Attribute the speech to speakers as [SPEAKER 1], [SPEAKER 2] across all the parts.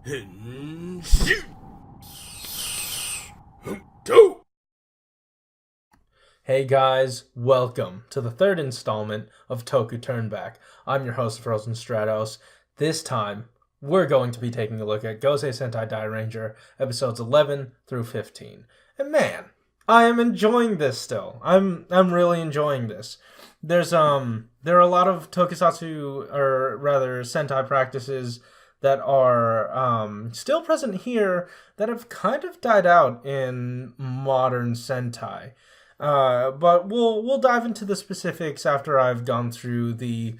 [SPEAKER 1] Hey guys, welcome to the third installment of Toku Turnback. I'm your host, Frozen Stratos. This time, we're going to be taking a look at Gosei Sentai Dairanger, episodes 11 through 15. And man, I am enjoying this still. I'm really enjoying this. There are a lot of tokusatsu, or rather Sentai practices that are still present here that have kind of died out in modern Sentai. But we'll dive into the specifics after I've gone through the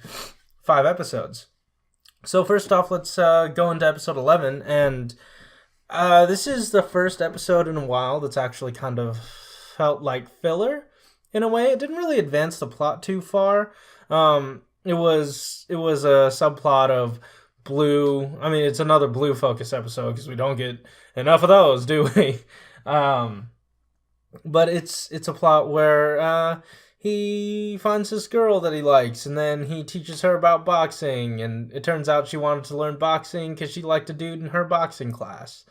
[SPEAKER 1] 5 episodes. So first off, let's go into episode 11, and this is the first episode in a while that's actually kind of felt like filler in a way. It didn't really advance the plot too far. It was a subplot of Blue. I mean, it's another Blue focus episode because we don't get enough of those, do we? But it's a plot where he finds this girl that he likes, and then he teaches her about boxing, and it turns out she wanted to learn boxing because she liked a dude in her boxing class.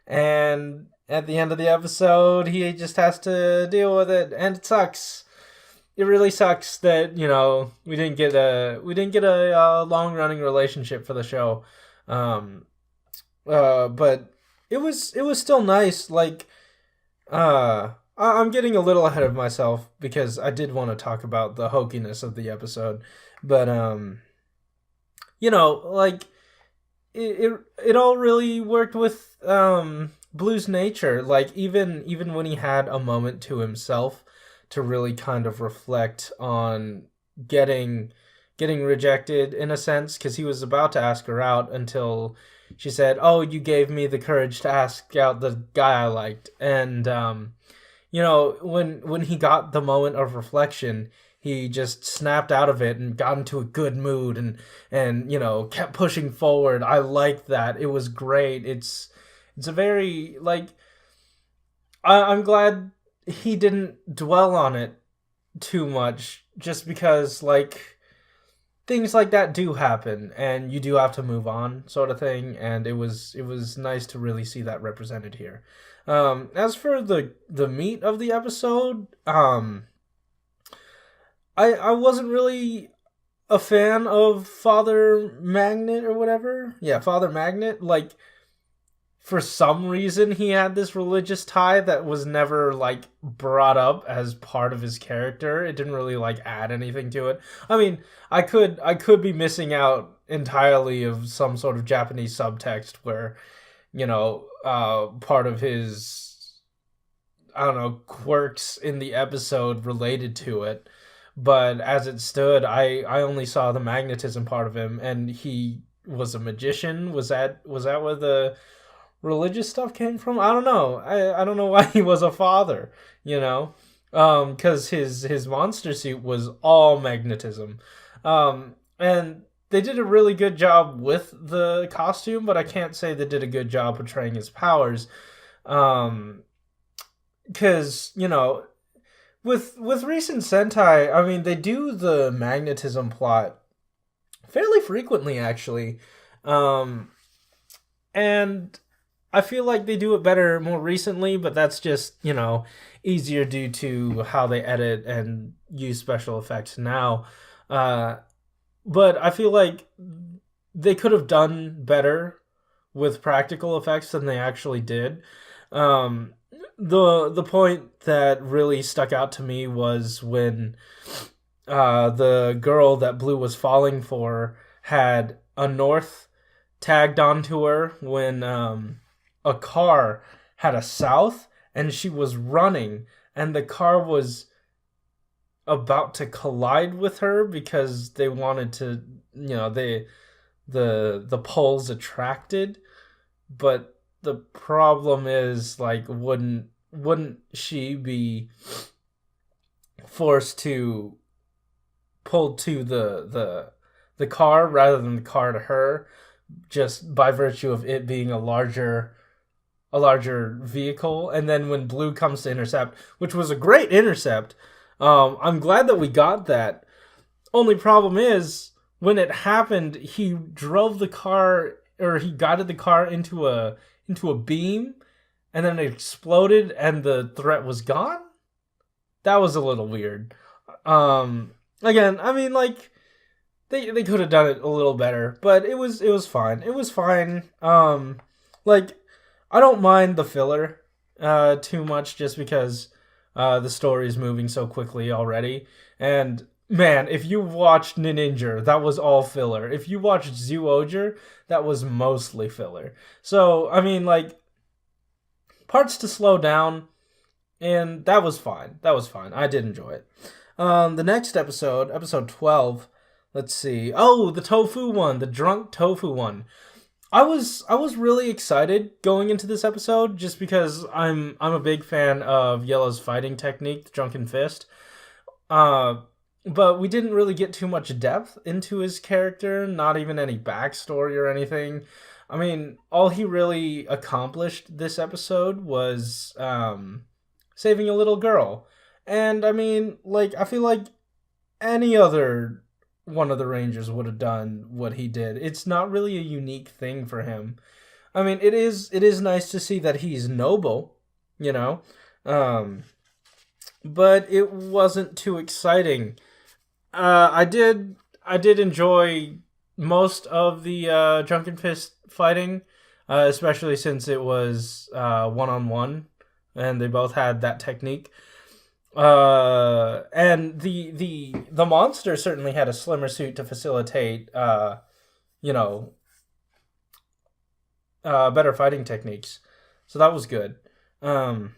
[SPEAKER 1] And at the end of the episode, he just has to deal with it, and it sucks. It really sucks that, you know, we didn't get a long running relationship for the show. But it was still nice. Like, I'm getting a little ahead of myself because I did want to talk about the hokiness of the episode, but you know, like it all really worked with Blue's nature. Like even when he had a moment to himself to really kind of reflect on getting rejected in a sense, because he was about to ask her out until she said, "Oh, you gave me the courage to ask out the guy I liked." And you know, when he got the moment of reflection, he just snapped out of it and got into a good mood and you know, kept pushing forward. I liked that. It was great. It's a very, like, I'm glad he didn't dwell on it too much, just because, like, things like that do happen and you do have to move on, sort of thing. And it was nice to really see that represented here. As for the meat of the episode, I wasn't really a fan of Father Magnet or whatever. Yeah, Father Magnet. Like, for some reason, he had this religious tie that was never, like, brought up as part of his character. It didn't really, like, add anything to it. I mean, I could be missing out entirely of some sort of Japanese subtext where, you know, part of his, I don't know, quirks in the episode related to it. But as it stood, I only saw the magnetism part of him, and he was a magician. Was that where the religious stuff came from? I don't know. I don't know why he was a father, you know? Because his monster suit was all magnetism. And they did a really good job with the costume, but I can't say they did a good job portraying his powers. Because, you know, with recent Sentai, I mean, they do the magnetism plot fairly frequently, actually. And I feel like they do it better more recently, but that's just, you know, easier due to how they edit and use special effects now. But I feel like they could have done better with practical effects than they actually did. The point that really stuck out to me was when the girl that Blue was falling for had a north tagged onto her when a car had a south, and she was running, and the car was about to collide with her because they wanted to, you know, the poles attracted. But the problem is, like, wouldn't she be forced to pull to the car rather than the car to her, just by virtue of it being a larger vehicle? And then when Blue comes to intercept, which was a great intercept, I'm glad that we got that. Only problem is, when it happened, he drove the car or he guided the car into a beam, and then it exploded, and the threat was gone. That was a little weird. Again, I mean, like they could have done it a little better, but it was fine. It was fine. Like I don't mind the filler too much just because the story is moving so quickly already. And man, if you watched Ninja, that was all filler. If you watched Zoojer, that was mostly filler. So I mean, like parts to slow down, and that was fine. That was fine. I did enjoy it. The next episode, episode 12. Let's see. Oh, the tofu one, the drunk tofu one. I was really excited going into this episode just because I'm a big fan of Yellow's fighting technique, the drunken fist. Uh, but we didn't really get too much depth into his character, not even any backstory or anything. I mean, all he really accomplished this episode was saving a little girl. And I mean, like, I feel like any other one of the Rangers would have done what he did. It's not really a unique thing for him. I mean, it is nice to see that he's noble, you know, um, but it wasn't too exciting. I did enjoy most of the Drunken Fist fighting, especially since it was 1-on-1, and they both had that technique. And the monster certainly had a slimmer suit to facilitate, you know, better fighting techniques. So that was good. And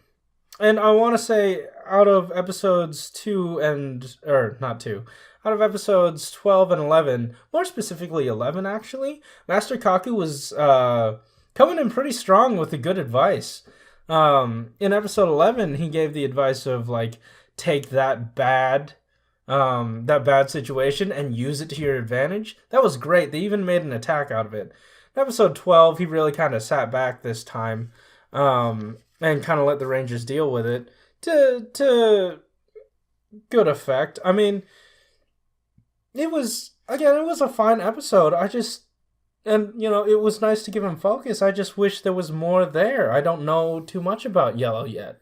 [SPEAKER 1] I want to say, out of episodes 2 and or not 2, out of episodes 12 and 11, more specifically 11 actually, Master Kaku was coming in pretty strong with the good advice. In episode 11, he gave the advice of like take that bad situation and use it to your advantage. That was great. They even made an attack out of it. In episode 12, he really kind of sat back this time, and kind of let the Rangers deal with it to good effect. I mean, it was a fine episode. And it was nice to give him focus. I just wish there was more there. I don't know too much about Yellow yet,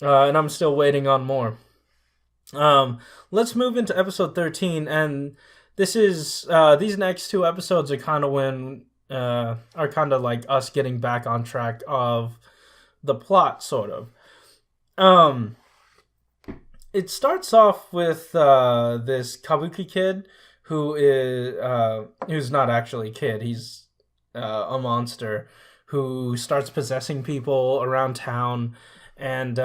[SPEAKER 1] and I'm still waiting on more. Let's move into episode 13, and this is these next two episodes are kind of like us getting back on track of the plot, sort of. It starts off with this Kabuki kid who's not actually a kid. He's a monster who starts possessing people around town, and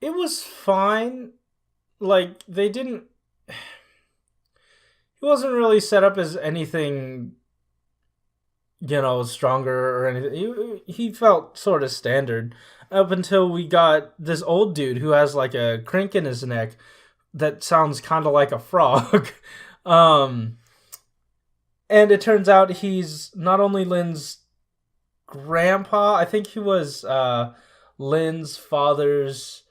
[SPEAKER 1] it was fine. Like they didn't. He wasn't really set up as anything, stronger or anything. He felt sort of standard up until we got this old dude who has like a crink in his neck that sounds kind of like a frog. And it turns out he's not only Lynn's grandpa, I think he was Lynn's father's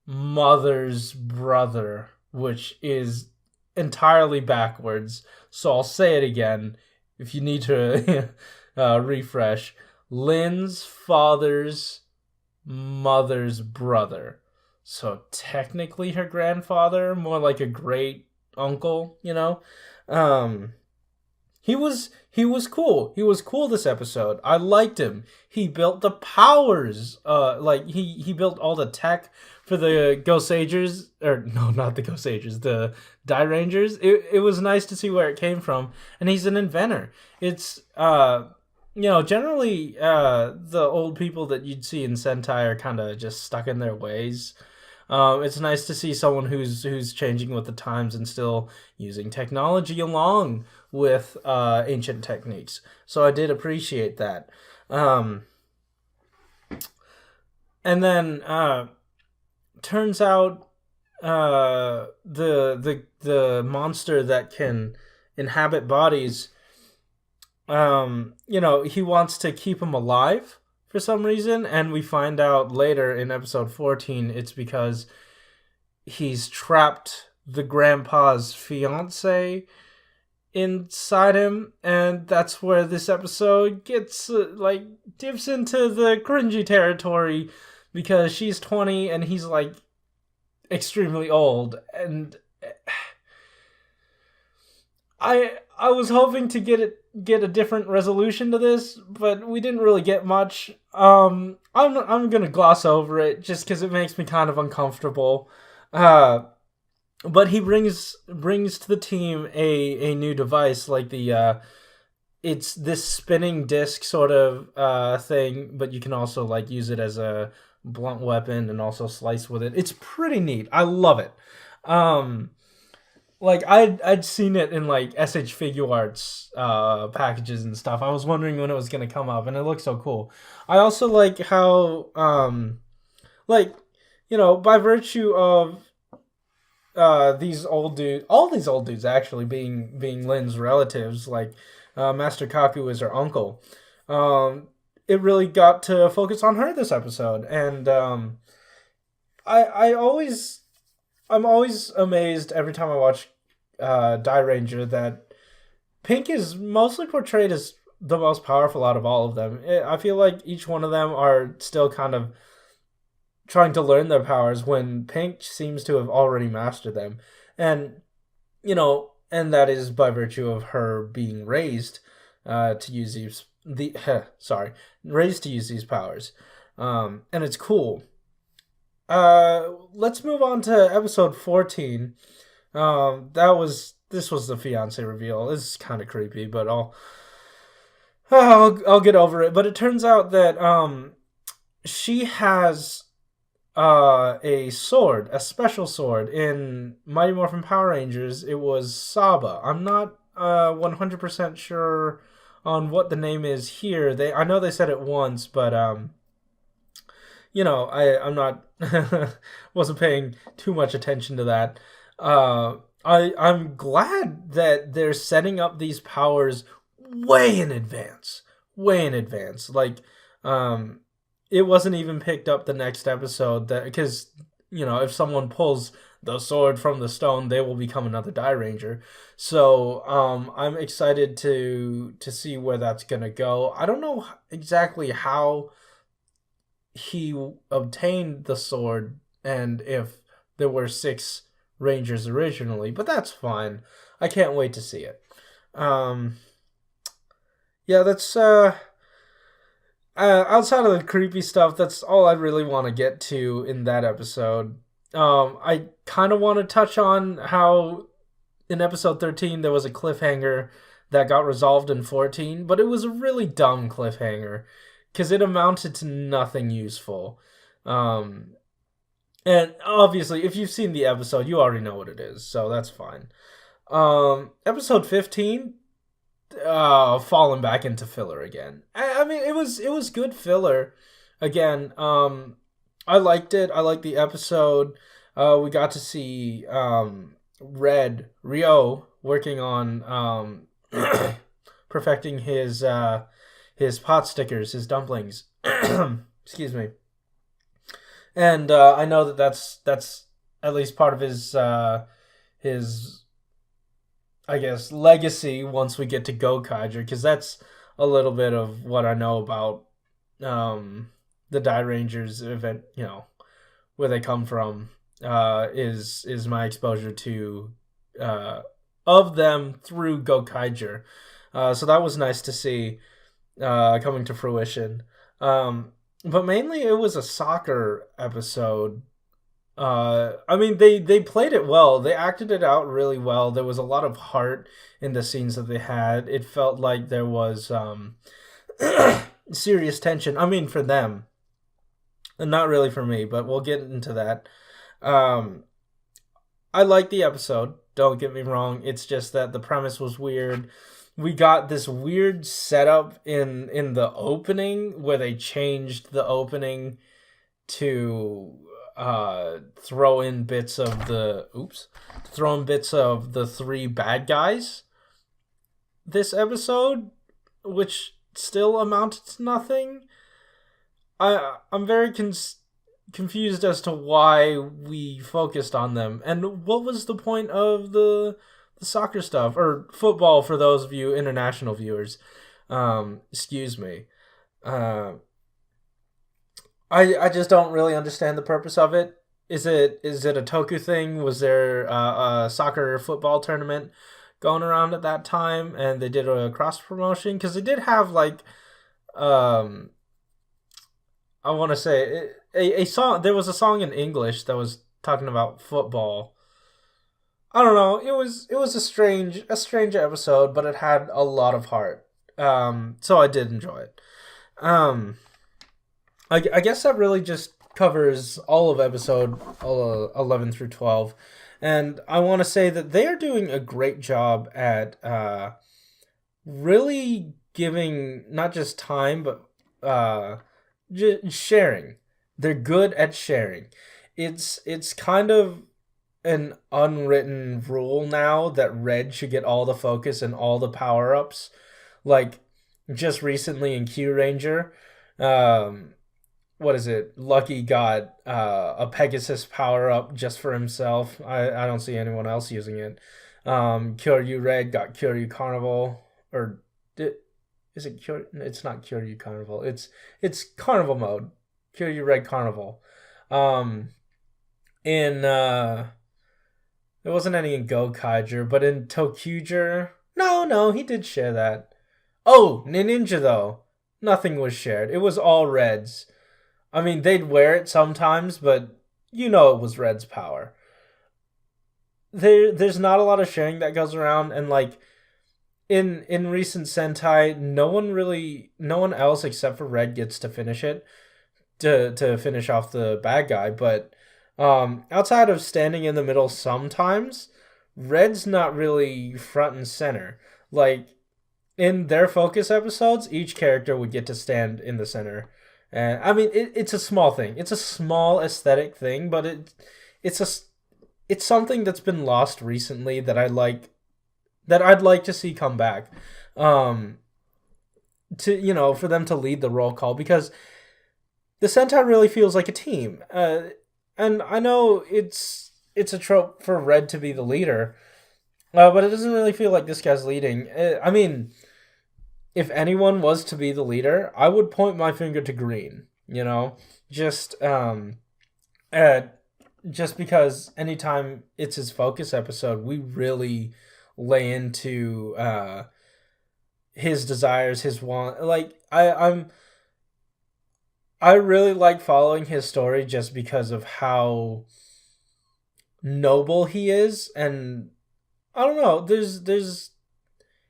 [SPEAKER 1] mother's brother, which is entirely backwards. So I'll say it again if you need to refresh. Lynn's father's mother's brother. So technically her grandfather, more like a great uncle, He was cool. He was cool this episode. I liked him. He built the powers. He built all the tech for the Gosagers, or no, not the Gosagers, the Dairangers. It was nice to see where it came from, and he's an inventor. It's generally the old people that you'd see in Sentai are kind of just stuck in their ways. It's nice to see someone who's changing with the times and still using technology along with ancient techniques. So I did appreciate that. And then turns out the monster that can inhabit bodies, he wants to keep him alive for some reason, and we find out later in episode 14 it's because he's trapped the grandpa's fiance inside him, and that's where this episode gets dips into the cringy territory because she's 20 and he's like extremely old, and I was hoping to get a different resolution to this, but we didn't really get much. I'm gonna gloss over it just because it makes me kind of uncomfortable. But he brings to the team a new device, like the it's this spinning disc sort of thing, but you can also like use it as a blunt weapon and also slice with it. It's pretty neat. I love it. Um, like I'd seen it in like SH Figure Arts packages and stuff. I was wondering when it was gonna come up, and it looks so cool. I also like how like by virtue of these old dudes, all these old dudes actually being Lin's relatives, like Master Kaku is her uncle. It really got to focus on her this episode, and I'm always amazed every time I watch Dairanger that Pink is mostly portrayed as the most powerful out of all of them. I feel like each one of them are still kind of trying to learn their powers when Pink seems to have already mastered them. And, and that is by virtue of her being raised to use raised to use these powers. And it's cool. Let's move on to episode 14. This was the fiance reveal. It's kind of creepy, but I'll get over it. But it turns out that she has a sword, a special sword. In Mighty Morphin Power Rangers, it was Saba. I'm not 100% sure on what the name is here. I know they said it once, but I'm not wasn't paying too much attention to that. I'm glad that they're setting up these powers way in advance. Way in advance. Like, it wasn't even picked up the next episode because, if someone pulls the sword from the stone, they will become another Dairanger. So, I'm excited to see where that's gonna go. I don't know exactly how he obtained the sword and if there were 6 Rangers originally, but that's fine. I can't wait to see it. Yeah, that's outside of the creepy stuff, that's all I really want to get to in that episode. I kind of want to touch on how in episode 13 there was a cliffhanger that got resolved in 14, but it was a really dumb cliffhanger because it amounted to nothing useful. And obviously, if you've seen the episode, you already know what it is, so that's fine. Episode 15, falling back into filler again. I mean, it was good filler. Again, I liked it. I liked the episode. We got to see Rio working on perfecting his pot stickers, his dumplings. Excuse me. And I know that's at least part of his I guess legacy once we get to Gokaiger, because that's a little bit of what I know about the Dairangers event, where they come from, is my exposure to of them through Gokaiger. So that was nice to see coming to fruition. But mainly it was a soccer episode. I mean, they played it well. They acted it out really well. There was a lot of heart in the scenes that they had. It felt like there was serious tension. I mean, for them, and not really for me, but we'll get into that. I liked the episode. Don't get me wrong. It's just that the premise was weird. We got this weird setup in the opening where they changed the opening to throw in bits of the 3 bad guys this episode, which still amounted to nothing. I'm very confused as to why we focused on them, and what was the point of the the soccer stuff or football for those of you international viewers. Excuse me. Uh, I just don't really understand the purpose of it. Is it a Toku thing? Was there a soccer football tournament going around at that time, and they did a cross promotion? Because they did have like um I want to say a song. There was a song in English that was talking about football. I don't know. It was a strange episode, but it had a lot of heart. So I did enjoy it. Um, I guess that really just covers all of episode 11 through 12. And I want to say that they are doing a great job at really giving not just time, but sharing. They're good at sharing. It's kind of an unwritten rule now that Red should get all the focus and all the power ups. Like just recently in Q Ranger, um, what is it? Lucky got a Pegasus power up just for himself. I don't see anyone else using it. Kyoryu Red got Kyoryu Carnival, or is it Kyoryu? It's not Kyoryu Carnival. It's Carnival mode. Kyoryu Red Carnival. In there wasn't any in Go Kaiger, but in Tokuger, no, he did share that. Oh, Ninja though, nothing was shared. It was all Reds. I mean, they'd wear it sometimes, but it was Red's power. There's not a lot of sharing that goes around, and like in recent Sentai, no one else except for Red gets to finish it to finish off the bad guy. But outside of standing in the middle, sometimes Red's not really front and center. Like in their focus episodes, each character would get to stand in the center. And I mean, it's a small thing. It's a small aesthetic thing, but it's a it's something that's been lost recently that I'd like to see come back. Um, for them to lead the roll call, because the Sentai really feels like a team. And I know it's a trope for Red to be the leader, but it doesn't really feel like this guy's leading. I mean, if anyone was to be the leader, I would point my finger to Green. Just uh, just because anytime it's his focus episode, we really lay into his desires, his want. Like I really like following his story just because of how noble he is, and I don't know. There's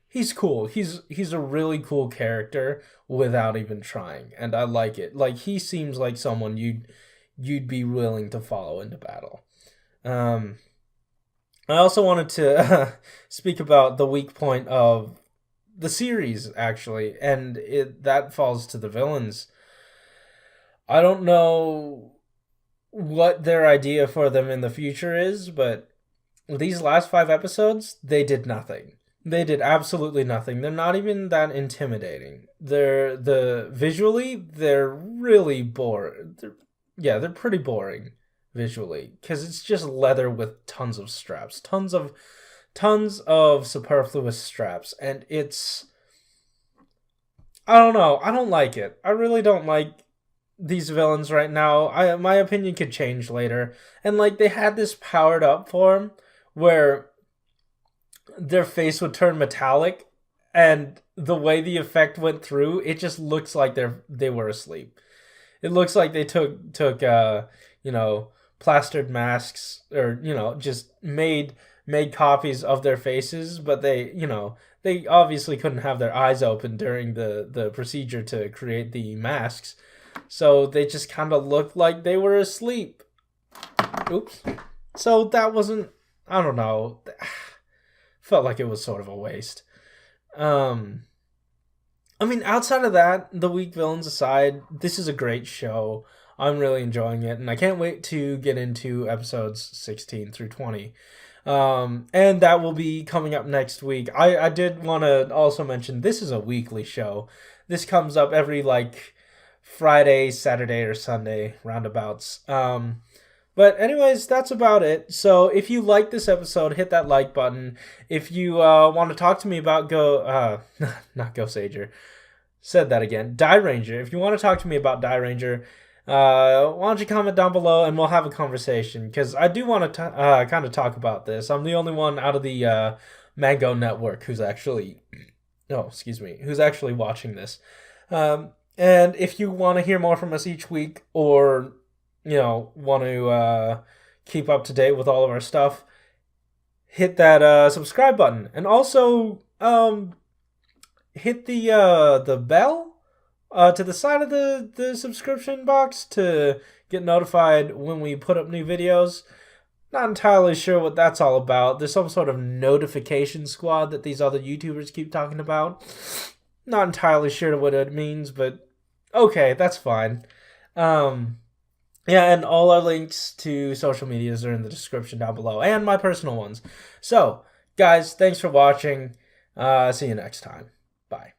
[SPEAKER 1] he's cool. He's a really cool character without even trying, and I like it. Like he seems like someone you'd be willing to follow into battle. Um, I also wanted to speak about the weak point of the series, actually, and that falls to the villains. I don't know what their idea for them in the future is, but these last 5 episodes, they did nothing. They did absolutely nothing. They're not even that intimidating. They're really boring. They're pretty boring visually because it's just leather with tons of straps, tons of superfluous straps, and I don't know. I don't like it. I really don't like these villains right now. My opinion could change later. And like they had this powered up form where their face would turn metallic, and the way the effect went through, it just looks like they were asleep. It looks like they took plastered masks, or just made copies of their faces, but they obviously couldn't have their eyes open during the procedure to create the masks. So they just kind of looked like they were asleep. Oops. So that wasn't, I don't know, felt like it was sort of a waste. I mean, outside of that, the weak villains aside, this is a great show. I'm really enjoying it, and I can't wait to get into episodes 16 through 20. And that will be coming up next week. I did want to also mention this is a weekly show. This comes up every, Friday, Saturday, or Sunday, roundabouts. But anyways, that's about it. So if you like this episode, hit that like button. If you want to talk to me about not Gosager, said that again, Dairanger. If you want to talk to me about Dairanger, why don't you comment down below and we'll have a conversation, because I do want to kind of talk about this. I'm the only one out of the Mango Network who's actually, who's actually watching this. And if you want to hear more from us each week, or want to keep up to date with all of our stuff, hit that subscribe button, and also hit the bell to the side of the subscription box to get notified when we put up new videos. Not entirely sure what that's all about. There's some sort of notification squad that these other YouTubers keep talking about. Not entirely sure what it means, but okay, that's fine. Yeah, and all our links to social medias are in the description down below, and my personal ones. So, guys, thanks for watching. See you next time. Bye.